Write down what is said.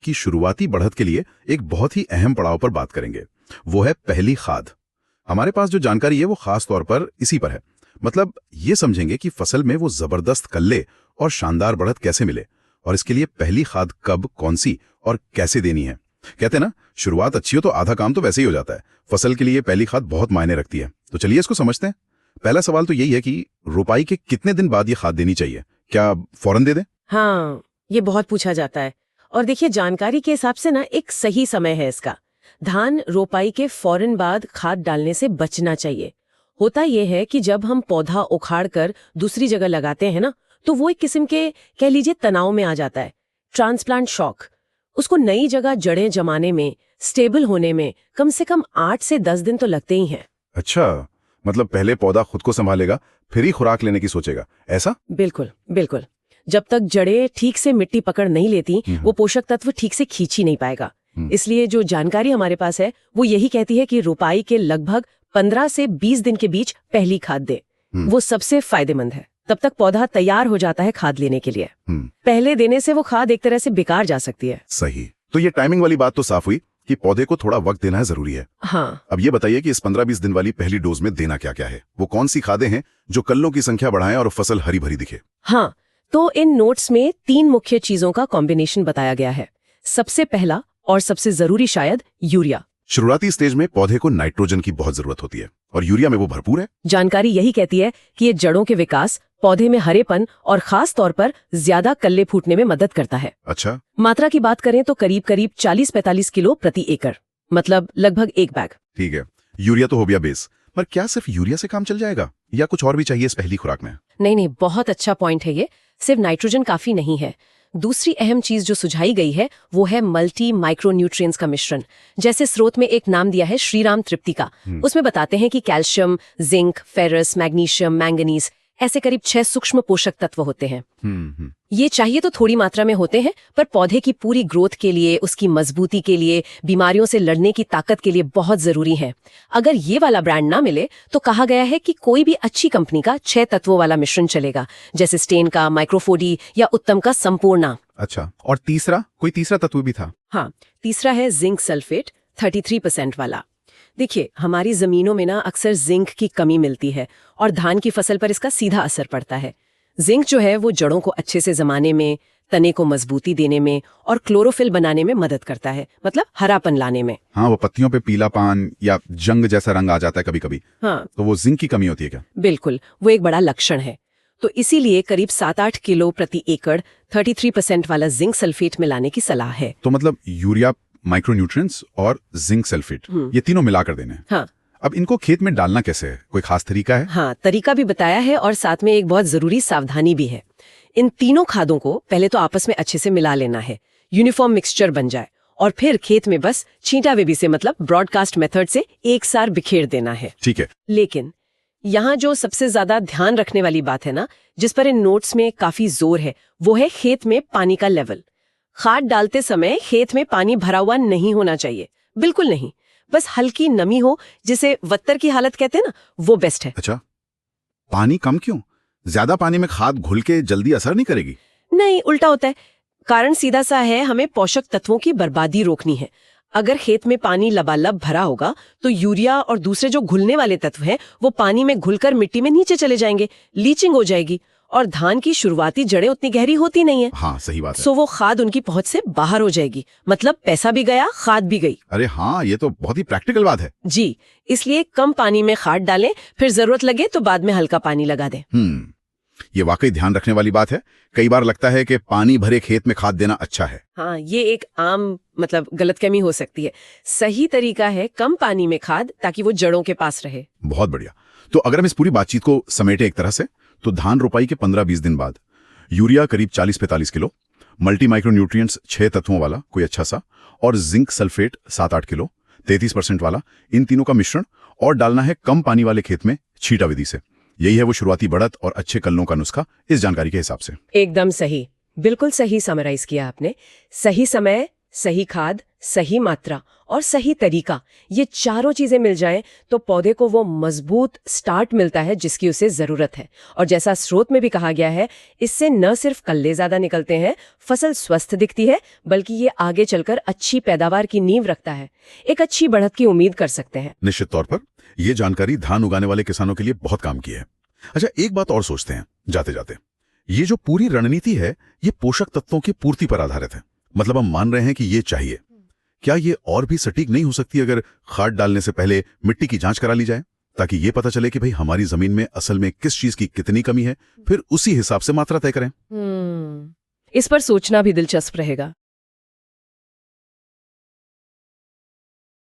की शुरुआती बढ़त के लिए एक बहुत ही अहम पड़ाव पर बात करेंगे। वो है पहली खाद। हमारे पास जो जानकारी है वो खास तौर पर इसी पर है। मतलब ये समझेंगे कि फसल में वो जबरदस्त कल्ले और शानदार बढ़त कैसे मिले, और इसके लिए पहली खाद कब, कौन सी और कैसे देनी है। कहते हैं ना, शुरुआत अच्छी हो तो आधा काम तो वैसे ही हो जाता है। फसल के लिए पहली खाद बहुत मायने रखती है। तो चलिए इसको समझते हैं। पहला सवाल तो यही है कि रोपाई के कितने दिन बाद ये खाद देनी चाहिए? क्या फौरन दे दें? हाँ, ये बहुत पूछा जाता है। और देखिए, जानकारी के हिसाब से ना एक सही समय है इसका। धान रोपाई के फौरन बाद खाद डालने से बचना चाहिए। होता यह है कि जब हम पौधा उखाड़ कर दूसरी जगह लगाते हैं ना, तो वो एक किस्म के कह लीजिए तनाव में आ जाता है, ट्रांसप्लांट शॉक। उसको नई जगह जड़ें जमाने में, स्टेबल होने में कम से कम 8 से 10 दिन तो लगते ही हैं। अच्छा, मतलब पहले पौधा खुद को संभालेगा, फिर ही खुराक लेने की सोचेगा, ऐसा? बिल्कुल बिल्कुल। जब तक जड़ें ठीक से मिट्टी पकड़ नहीं लेती, वो पोषक तत्व ठीक से खींच ही नहीं पाएगा। इसलिए जो जानकारी हमारे पास है वो यही कहती है कि रोपाई के लगभग 15 से 20 दिन के बीच पहली खाद दे। वो सबसे फायदेमंद है। तब तक पौधा तैयार हो जाता है खाद लेने के लिए। पहले देने से वो खाद एक तरह से बेकार जा सकती है। सही। तो ये टाइमिंग वाली बात तो साफ हुई कि पौधे को थोड़ा वक्त देना जरूरी है। हाँ। अब ये बताइए कि इस 15-20 दिन वाली पहली डोज में देना क्या क्या है? वो कौन सी खादें हैं जो कल्लों की संख्या बढ़ाएं और फसल हरी भरी दिखे? हाँ, तो इन नोट्स में 3 मुख्य चीजों का कॉम्बिनेशन बताया गया है। सबसे पहला और सबसे जरूरी शायद यूरिया। शुरुआती स्टेज में पौधे को नाइट्रोजन की बहुत जरूरत होती है और यूरिया में वो भरपूर है। जानकारी यही कहती है कि ये जड़ों के विकास, पौधे में हरेपन और खास तौर पर ज्यादा कल्ले फूटने में मदद करता है। अच्छा। मात्रा की बात करें तो करीब करीब 40-45 किलो प्रति एकड़, मतलब लगभग 1 बैग। ठीक है, यूरिया तो हो गया बेस, पर क्या सिर्फ यूरिया से काम चल जाएगा या कुछ और भी चाहिए इस पहली खुराक में? नहीं, बहुत अच्छा पॉइंट है ये। सिर्फ नाइट्रोजन काफी नहीं है। दूसरी अहम चीज जो सुझाई गई है वो है मल्टी माइक्रोन्यूट्रिएंट्स का मिश्रण। जैसे स्रोत में एक नाम दिया है श्रीराम तृप्ति का। उसमें बताते हैं कि calcium, zinc, ferrous, magnesium, manganese ऐसे करीब 6 सूक्ष्म पोषक तत्व होते हैं। ये चाहिए तो थोड़ी मात्रा में होते हैं, पर पौधे की पूरी ग्रोथ के लिए, उसकी मजबूती के लिए, बीमारियों से लड़ने की ताकत के लिए बहुत जरूरी है। अगर ये वाला ब्रांड ना मिले तो कहा गया है कि कोई भी अच्छी कंपनी का 6 तत्वों वाला मिश्रण चलेगा, जैसे स्टेन का, माइक्रोफोडी या उत्तम का संपूर्णा। अच्छा, और तीसरा, कोई तीसरा तत्व भी था? हाँ, तीसरा है जिंक सल्फेट 33% वाला। देखिए, हमारी जमीनों में ना अक्सर जिंक की कमी मिलती है और धान की फसल पर इसका सीधा असर पड़ता है। जिंक जो है वो जड़ों को अच्छे से जमाने में, तने को मजबूती देने में और क्लोरोफिल बनाने में मदद करता है, मतलब हरापन लाने में। हाँ, वो पत्तियों पे पीलापन या जंग जैसा रंग आ जाता है कभी कभी। हाँ, तो वो जिंक की कमी होती है क्या? बिल्कुल, वो एक बड़ा लक्षण है। तो इसीलिए करीब 7-8 किलो प्रति एकड़ 33% वाला जिंक सल्फेट मिलाने की सलाह है। तो मतलब यूरिया, माइक्रोन्यूट्रिएंट्स और जिंक सल्फेट, ये तीनों मिलाकर देने हैं। हाँ। अब इनको खेत में डालना कैसे है? कोई खास तरीका है? हाँ, तरीका भी बताया है और साथ में एक बहुत जरूरी सावधानी भी है। इन तीनों खादों को पहले तो आपस में अच्छे से मिला लेना है, यूनिफॉर्म मिक्सचर बन जाए, और फिर खेत में बस छींटा विधि से, मतलब ब्रॉडकास्ट मेथड से एक सार बिखेर देना है। ठीक है। लेकिन यहाँ जो सबसे ज्यादा ध्यान रखने वाली बात है ना, जिस पर इन नोट्स में काफी जोर है, वो है खेत में पानी का लेवल। खाद डालते समय खेत में पानी भरा हुआ नहीं होना चाहिए, बिल्कुल नहीं। बस हल्की नमी हो, जिसे वत्तर की हालत कहते हैं ना, वो बेस्ट है। अच्छा, पानी कम क्यों? ज्यादा पानी में खाद घुल के जल्दी असर नहीं करेगी? नहीं, उल्टा होता है। कारण सीधा सा है, हमें पोषक तत्वों की बर्बादी रोकनी है। अगर खेत में पानी लबालब भरा होगा तो यूरिया और दूसरे जो घुलने वाले तत्व हैं वो पानी में घुलकर मिट्टी में नीचे चले जाएंगे, लीचिंग हो जाएगी, और धान की शुरुआती जड़ें उतनी गहरी होती नहीं है। हाँ, सही बात है। सो वो खाद उनकी पहुंच से बाहर हो जाएगी, मतलब पैसा भी गया, खाद भी गई। अरे हाँ, ये तो बहुत ही प्रैक्टिकल बात है। जी, इसलिए कम पानी में खाद डालें, फिर जरूरत लगे तो बाद में हल्का पानी लगा दें। ये वाकई ध्यान रखने वाली बात है। कई बार लगता है कि पानी भरे खेत में खाद देना अच्छा है। हाँ, ये एक आम गलतफहमी हो सकती है। सही तरीका है कम पानी में खाद, ताकि वो जड़ों के पास रहे। बहुत बढ़िया। तो अगर हम इस पूरी बातचीत को समेटे एक तरह से, तो धान रोपाई के 15-20 दिन बाद यूरिया करीब 40-45 किलो, मल्टी माइक्रोन्यूट्रिएंट्स 6 तत्वों वाला कोई अच्छा सा, और जिंक सल्फेट 7-8 किलो 33% वाला, इन तीनों का मिश्रण, और डालना है कम पानी वाले खेत में छींटा विधि से। यही है वो शुरुआती बढ़त और अच्छे कल्लों का नुस्खा इस जानकारी के हिसाब से। एकदम सही, बिल्कुल सही समराइज किया आपने। सही समय, सही खाद, सही मात्रा और सही तरीका, ये चारों चीजें मिल जाएं तो पौधे को वो मजबूत स्टार्ट मिलता है जिसकी उसे जरूरत है। और जैसा स्रोत में भी कहा गया है, इससे न सिर्फ कल्ले ज्यादा निकलते हैं, फसल स्वस्थ दिखती है, बल्कि ये आगे चलकर अच्छी पैदावार की नींव रखता है। एक अच्छी बढ़त की उम्मीद कर सकते हैं। निश्चित तौर पर यह जानकारी धान उगाने वाले किसानों के लिए बहुत काम की है। अच्छा, एक बात और सोचते हैं जाते जाते, ये जो पूरी रणनीति है ये पोषक तत्वों की पूर्ति पर आधारित है। मतलब हम मान रहे हैं कि ये चाहिए, क्या ये और भी सटीक नहीं हो सकती अगर खाद डालने से पहले मिट्टी की जांच करा ली जाए, ताकि ये पता चले कि भाई हमारी जमीन में असल में किस चीज की कितनी कमी है, फिर उसी हिसाब से मात्रा तय करें। इस पर सोचना भी दिलचस्प रहेगा।